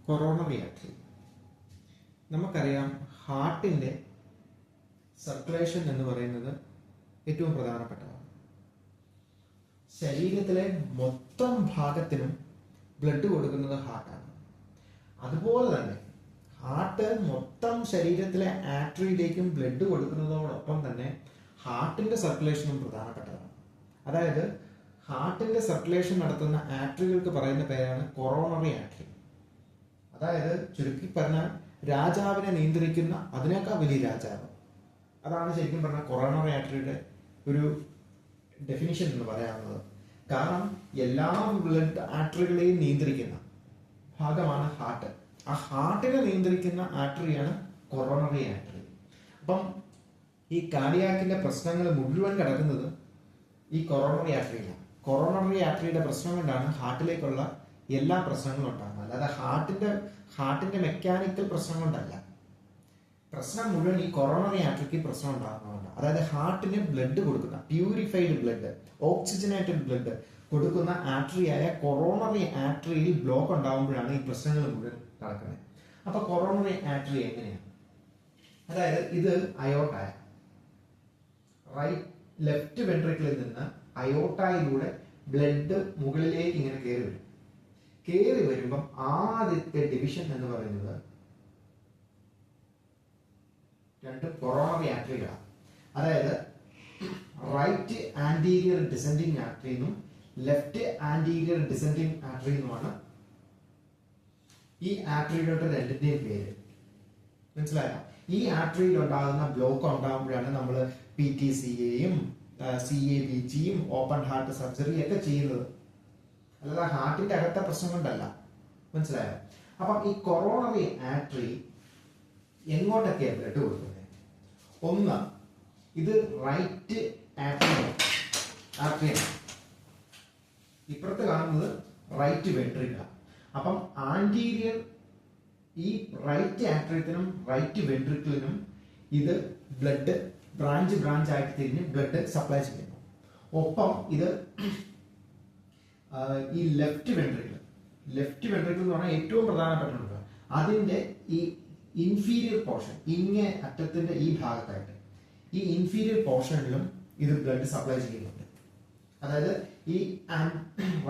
Coronary artery. നമുക്കറിയാം ഹാർട്ടിൻ്റെ circulation എന്ന് പറയുന്നത് ഏറ്റവും പ്രധാനപ്പെട്ടതാണ്. ശരീരത്തിലെ മൊത്തം ഭാഗത്തിനും ബ്ലഡ് കൊടുക്കുന്നത് ഹാർട്ടാണ്. അതുപോലെ തന്നെ ഹാർട്ട് മൊത്തം ശരീരത്തിലെ ആർട്ടറിയിലേക്കും ബ്ലഡ് കൊടുക്കുന്നതോടൊപ്പം തന്നെ ഹാർട്ടിന്റെ സർക്കുലേഷനും പ്രധാനപ്പെട്ടതാണ്. അതായത് ഹാർട്ടിന്റെ സർക്കുലേഷൻ നടത്തുന്ന ആർട്ടറികൾക്ക് പറയുന്ന പേരാണ് കൊറോണറി ആർട്ടറി. അതായത് ചുരുക്കി പറഞ്ഞാൽ രാജാവിനെ നിയന്ത്രിക്കുന്ന അതിനേക്കാൾ വലിയ രാജാവ്. അതാണ് ശരിക്കും പറഞ്ഞാൽ കൊറോണറി ആർട്ടറിയുടെ ഒരു ഡെഫിനിഷൻ എന്ന് പറയാവുന്നത്. കാരണം എല്ലാ ബ്ലഡ് ആർട്ടറികളെയും നിയന്ത്രിക്കുന്ന ഭാഗമാണ് ഹാർട്ട്. ആ ഹാർട്ടിനെ നിയന്ത്രിക്കുന്ന ആർട്ടറിയാണ് കൊറോണറി ആർട്ടറി. അപ്പം ഈ കാർഡിയാക്കിന്റെ പ്രശ്നങ്ങൾ മുഴുവൻ കിടക്കുന്നത് ഈ കൊറോണറി ആർട്ടറിയിലാണ്. കൊറോണറി ആർട്ടറിയുടെ പ്രശ്നം കൊണ്ടാണ് ഹാർട്ടിലേക്കുള്ള എല്ലാ പ്രശ്നങ്ങളും ഉണ്ടാകുന്നത്. അല്ലാതെ ഹാർട്ടിന്റെ മെക്കാനിക്കൽ പ്രശ്നം കൊണ്ടല്ല. പ്രശ്നം മുഴുവൻ ഈ കൊറോണറി ആർട്ടറിക്ക് പ്രശ്നം ഉണ്ടാകുന്നതുകൊണ്ട്. അതായത് ഹാർട്ടിന് ബ്ലഡ് കൊടുക്കുന്ന പ്യൂരിഫൈഡ് ബ്ലഡ്, ഓക്സിജനേറ്റഡ് ബ്ലഡ് കൊടുക്കുന്ന ആർട്ടറിയായ കൊറോണറി ആർട്ടറിയിൽ ബ്ലോക്ക് ഉണ്ടാകുമ്പോഴാണ് ഈ പ്രശ്നങ്ങൾ മുഴുവൻ നടക്കുന്നത്. അപ്പൊ കൊറോണറി ആർട്ടറി എങ്ങനെയാണ്? അതായത് ഇത് അയോർട്ടായ ലെഫ്റ്റ് വെൻട്രിക്കിളിൽ നിന്ന് അയോർട്ടായിലൂടെ ബ്ലഡ് മുകളിലേക്ക് ഇങ്ങനെ കയറി വരും. കയറി വരുമ്പം ആദ്യത്തെ ഡിവിഷൻ എന്ന് പറയുന്നത് രണ്ട് കൊറോണറി ആർട്ടറികളാണ്. അതായത് റൈറ്റ് ആന്റീരിയർ ഡിസെൻഡിങ് ആർട്ടറി എന്നും ലെഫ്റ്റ് ആന്റീരിയർ ഡിസെൻഡിങ് ആർട്ടറി എന്നുമാണ് ഈ ആർട്ടറികളുടെ രണ്ടിന്റെയും പേര്. മനസ്സിലായോ? ഈ ആർട്ടറിയിൽ ഉണ്ടാകുന്ന ബ്ലോക്ക് ഉണ്ടാകുമ്പോഴാണ് നമ്മൾ PTCAയും CABGയും ഓപ്പൺ ഹാർട്ട് സർജറി ഒക്കെ ചെയ്യുന്നത്. അല്ലാതെ ഹാർട്ടിന്റെ അകത്തെ പ്രശ്നം കൊണ്ടല്ല. മനസ്സിലായോ? അപ്പം ഈ കൊറോണറി ആർട്ടറി എങ്ങോട്ടൊക്കെയാണ് ബ്ലഡ് കൊടുക്കുന്നത്? ഒന്ന്, ഇത് റൈറ്റ് ആർട്ടറിയാണ്. ഇപ്പുറത്ത് കാണുന്നത് റൈറ്റ് വെൻട്രിക്കിൾ. അപ്പം ആന്റീരിയർ ഈ റൈറ്റ് ആർട്ടറിയത്തിനും റൈറ്റ് വെൻട്രിക്കിളിനും ഇത് ബ്ലഡ് ബ്രാഞ്ച് ആയിട്ട് തിരിഞ്ഞ് ബ്ലഡ് സപ്ലൈ ചെയ്യുന്നു. ഒപ്പം ഇത് ഈ ലെഫ്റ്റ് വെൻട്രിക്കിൾ എന്ന് പറഞ്ഞാൽ ഏറ്റവും പ്രധാനപ്പെട്ടത് അതിന്റെ ഈ ഇൻഫീരിയർ പോർഷൻ, ഇങ്ങേ അറ്റത്തിന്റെ ഈ ഭാഗത്തായിട്ട് ഈ ഇൻഫീരിയർ പോർഷനിലും ഇത് ബ്ലഡ് സപ്ലൈ ചെയ്യുന്നുണ്ട്. അതായത് ഈ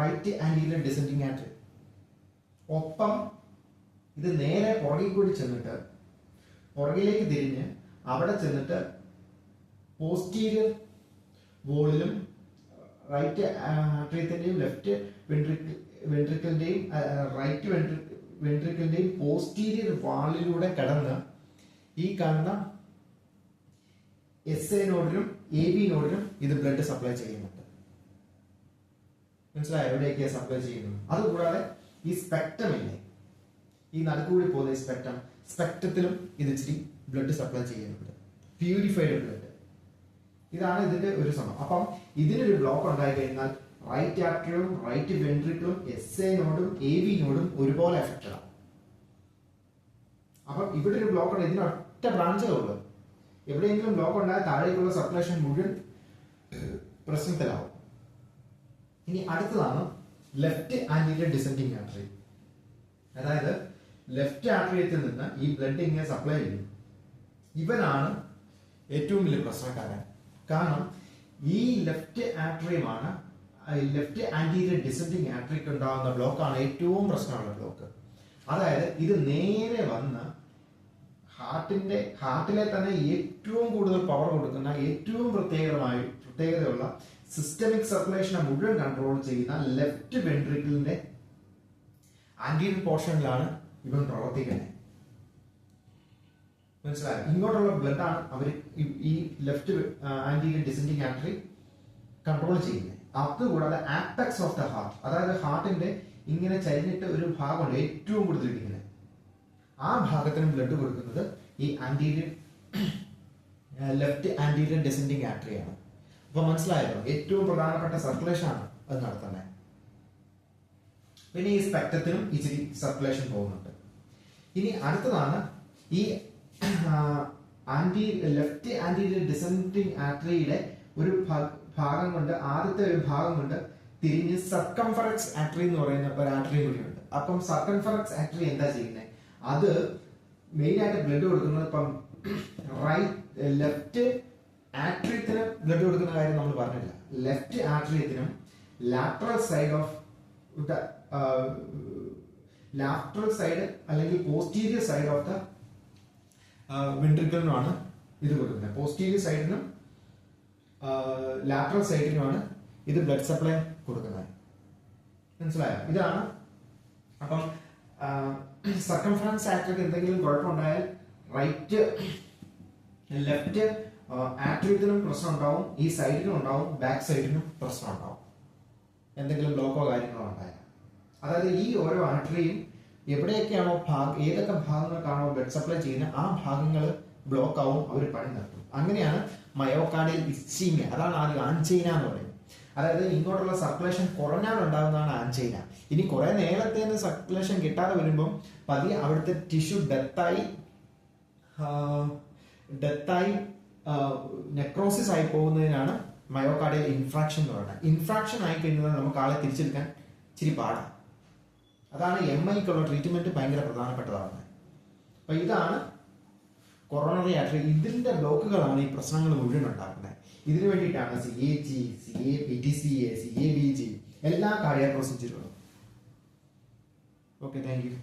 റൈറ്റ് ആന്റീരിയർ ഡിസെൻഡിങ് ആർട്ടറി. ഒപ്പം ഇത് നേരെ പുറകിൽ കൂടി ചെന്നിട്ട് പുറകിലേക്ക് തിരിഞ്ഞ് അവിടെ ചെന്നിട്ട് പോസ്റ്റീരിയർ വോളിലും റൈറ്റ് ആർട്ടറിയത്തിന്റെയും ലെഫ്റ്റ് വെൻട്രിക്കിളിന്റെയും റൈറ്റ് വെൻട്രിക്കിളിന്റെയും പോസ്റ്റീരിയർ വാളിലൂടെ കടന്ന് ഈ കാണുന്ന SA നോഡിലും AB നോഡിലും ഇത് ബ്ലഡ് സപ്ലൈ ചെയ്യുന്നുണ്ട്. മനസ്സിലായോ എവിടെയൊക്കെയാണ് സപ്ലൈ ചെയ്യുന്നത്? അതുകൂടാതെ ഈ സ്പെക്ട്രം ഇല്ലേ, ഈ നടുക്കൂടി പോകുന്ന ഈ സ്പെക്ട്രത്തിലും ഇത് ഇച്ചിരി ബ്ലഡ് സപ്ലൈ ചെയ്യുന്നുണ്ട്, പ്യൂരിഫൈഡ് ബ്ലഡ്. ഇതാണ് ഇതിന്റെ ഒരു സമയം. അപ്പം ഇതിനൊരു ബ്ലോക്ക് ഉണ്ടായി കഴിഞ്ഞാൽ റൈറ്റ് ആർട്ടറിയും റൈറ്റ് വെൻട്രിക്കിളും SA നോഡും AB നോഡും ഒരുപോലെ എഫക്റ്റഡ് ആണ്. അപ്പം ഇവിടെ ഒരു ബ്ലോക്ക് ഉണ്ട്. ഇതിന് ഒറ്റ ബ്രാഞ്ചേ ഉള്ളൂ. എവിടെയെങ്കിലും ബ്ലോക്ക് ഉണ്ടായാൽ താഴേക്കുള്ള സർക്കുലേഷൻ മുഴുവൻ പ്രശ്നത്തിലാവും. ഇനി അടുത്തതാണ് ലെഫ്റ്റ് ആന്റീരിയർ ഡിസെൻഡിങ് ആർട്ടറി. അതായത് ലെഫ്റ്റ് ആർട്ടറിയത്തിൽ നിന്ന് ഈ ബ്ലഡ് ഇങ്ങനെ സപ്ലൈ ചെയ്യും. ഇവനാണ് ഏറ്റവും വലിയ പ്രശ്നക്കാരൻ. കാരണം ഈ ലെഫ്റ്റ് ആർട്ടറിയുമാണ് ലെഫ്റ്റ് ആന്റീരിയർ ഡിസെൻഡിങ് ആർട്ടറിക്ക് ഉണ്ടാകുന്ന ബ്ലോക്കാണ് ഏറ്റവും പ്രശ്നമുള്ള ബ്ലോക്ക്. അതായത് ഇത് നേരെ വന്ന് ഹാർട്ടിലെ തന്നെ ഏറ്റവും കൂടുതൽ പവർ കൊടുക്കുന്ന ഏറ്റവും പ്രത്യേകതയുള്ള സിസ്റ്റമിക് സർക്കുലേഷനെ മുഴുവൻ കൺട്രോൾ ചെയ്യുന്ന ലെഫ്റ്റ് വെൻട്രിക്കിളിന്റെ ആന്റീരിയർ പോർഷനിലാണ് ഇവൻ പ്രവർത്തിക്കുന്നത്. മനസ്സിലായോ? ഇങ്ങോട്ടുള്ള ബ്ലഡ് ആണ് അവർ ഈ left anterior descending artery control ചെയ്യുന്നത്. അതുകൂടാതെ ആപെക്സ് ഓഫ് ദ ഹാർട്ട്, അതായത് ഹാർട്ടിന്റെ ഇങ്ങനെ ചരിഞ്ഞിട്ട് ഒരു ഭാഗമുണ്ട് ഏറ്റവും കൂടുതൽ ഇരിക്കുന്നത്, ആ ഭാഗത്തിനും ബ്ലഡ് കൊടുക്കുന്നത് ഈ ലെഫ്റ്റ് ആന്റീരിയർ ഡിസെൻഡിങ് ആർട്ടറിയാണ്. അപ്പൊ മനസ്സിലായല്ലോ, ഏറ്റവും പ്രധാനപ്പെട്ട സർക്കുലേഷൻ ആണ് അത് നടത്തുന്നത്. പിന്നെ ഈ സ്പെക്ട്രത്തിനും ഇച്ചിരി സർക്കുലേഷൻ പോകുന്നുണ്ട്. ഇനി അടുത്തതാണ് ഈ ലെഫ്റ്റ് ആന്റീരിയർ ഡിസെൻഡിങ് ആർട്ടറിയുടെ ഒരു ഭാഗം കൊണ്ട്, ആദ്യത്തെ ഒരു ഭാഗം കൊണ്ട് തിരിഞ്ഞ് സർക്കംഫറൻസ് ആർട്ടറി എന്ന് പറയുന്ന ഒരു ആർട്ടറി കൂടിയുണ്ട്. അപ്പം സർക്കംഫറൻസ് ആർട്ടറി എന്താ ചെയ്യുന്നത്? അത് മെയിൻ ആയിട്ട് ബ്ലഡ് കൊടുക്കുന്നത് ഇപ്പം ലെഫ്റ്റ് ആട്രിയത്തിന് ബ്ലഡ് കൊടുക്കുന്ന കാര്യം നമ്മൾ പറഞ്ഞില്ല. ലെഫ്റ്റ് ആട്രിയത്തിനും lateral side of lateral side അല്ലെങ്കിൽ പോസ്റ്റീരിയർ സൈഡ് ഓഫ് ദ വെൻട്രിക്കിളിനുമാണ് ഇത് കൊടുക്കുന്നത്. പോസ്റ്റീരിയർ സൈഡിനും ലാറ്ററൽ സൈഡിനുമാണ് ഇത് ബ്ലഡ് സപ്ലൈ കൊടുക്കുന്നത്. മനസ്സിലായോ? ഇതാണ്. അപ്പം സർക്കംഫറൻസ് ആർട്ടറിക്ക് എന്തെങ്കിലും കുഴപ്പമുണ്ടായാൽ ലെഫ്റ്റ് ആട്രിയത്തിനും പ്രശ്നം ഉണ്ടാവും, ഈ സൈഡിനും ഉണ്ടാവും, ബാക്ക് സൈഡിനും പ്രശ്നം ഉണ്ടാവും, എന്തെങ്കിലും ബ്ലോക്കോ കാര്യങ്ങളോ ഉണ്ടായാൽ. അതായത് ഈ ഓരോ ആർട്ടറിയും എവിടെയൊക്കെയാണോ ഏതൊക്കെ ഭാഗങ്ങൾക്കാണോ ബ്ലഡ് സപ്ലൈ ചെയ്യുന്നത് ആ ഭാഗങ്ങൾ ബ്ലോക്ക് ആവും, അവർ പണി നിർത്തും. അങ്ങനെയാണ് മയോകാർഡിയൽ ഇസ്ചീമിയ, അതാണ് ആദ്യം ആൻജൈന എന്ന് പറയുന്നത്. അതായത് ഇങ്ങോട്ടുള്ള സർക്കുലേഷൻ കുറഞ്ഞാൽ ഉണ്ടാകുന്നതാണ് ആൻജൈന. ഇനി കുറെ നേരത്തെ സർക്കുലേഷൻ കിട്ടാതെ വരുമ്പം പതിയെ അവിടുത്തെ ടിഷ്യൂ ഡെത്തായി നെക്രോസിസ് ആയി പോകുന്നതിനാണ് മയോകാർഡിയൽ ഇൻഫ്രാക്ഷൻ എന്ന് പറയുന്നത്. ഇൻഫ്രാക്ഷൻ ആയി കഴിഞ്ഞാൽ നമുക്ക് ആളെ തിരിച്ചെടുക്കാൻ ഇച്ചിരി പാടാണ്. അതാണ് MIക്കുള്ള ട്രീറ്റ്മെന്റ് ഭയങ്കര പ്രധാനപ്പെട്ടതാണ്. അപ്പൊ ഇതാണ് കൊറോണറി ആർട്ടറി. ഇതിന്റെ ബ്ലോക്കുകളാണ് ഈ പ്രശ്നങ്ങൾ മുഴുവൻ ഉണ്ടാക്കുന്നത്. ഇതിനു വേണ്ടിയിട്ടാണ് CAG, PTCA, CABG എല്ലാ കാർഡിയാക് പ്രൊസീജിയറുകളും. Okay, thank U.